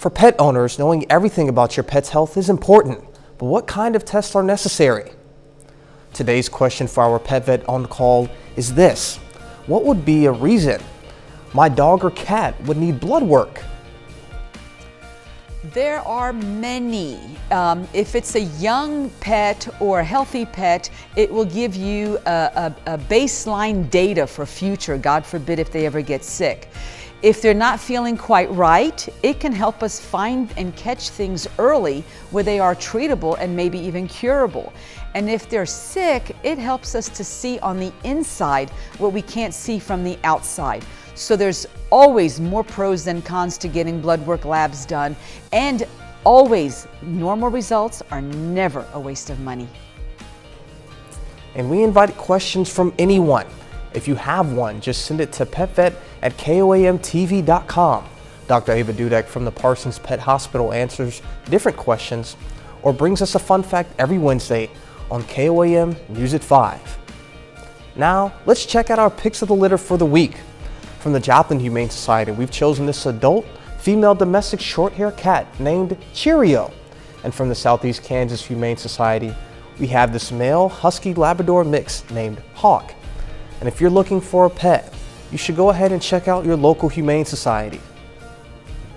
For pet owners, knowing everything about your pet's health is important, but what kind of tests are necessary? Today's question for our pet vet on call is this: what would be a reason my dog or cat would need blood work? There are many. If it's a young pet or a healthy pet, it will give you a baseline data for future, God forbid if they ever get sick. If they're not feeling quite right, it can help us find and catch things early where they are treatable and maybe even curable. And if they're sick, it helps us to see on the inside what we can't see from the outside. So there's always more pros than cons to getting blood work labs done, and always normal results are never a waste of money. And we invite questions from anyone. If you have one, just send it to petvet@koamtv.com. Dr. Ava Dudek from the Parsons Pet Hospital answers different questions or brings us a fun fact every Wednesday on KOAM News at 5. Now, let's check out our picks of the litter for the week. From the Joplin Humane Society, we've chosen this adult female domestic short-hair cat named Cheerio. And from the Southeast Kansas Humane Society, we have this male Husky Labrador mix named Hawk. And if you're looking for a pet, you should go ahead and check out your local Humane Society.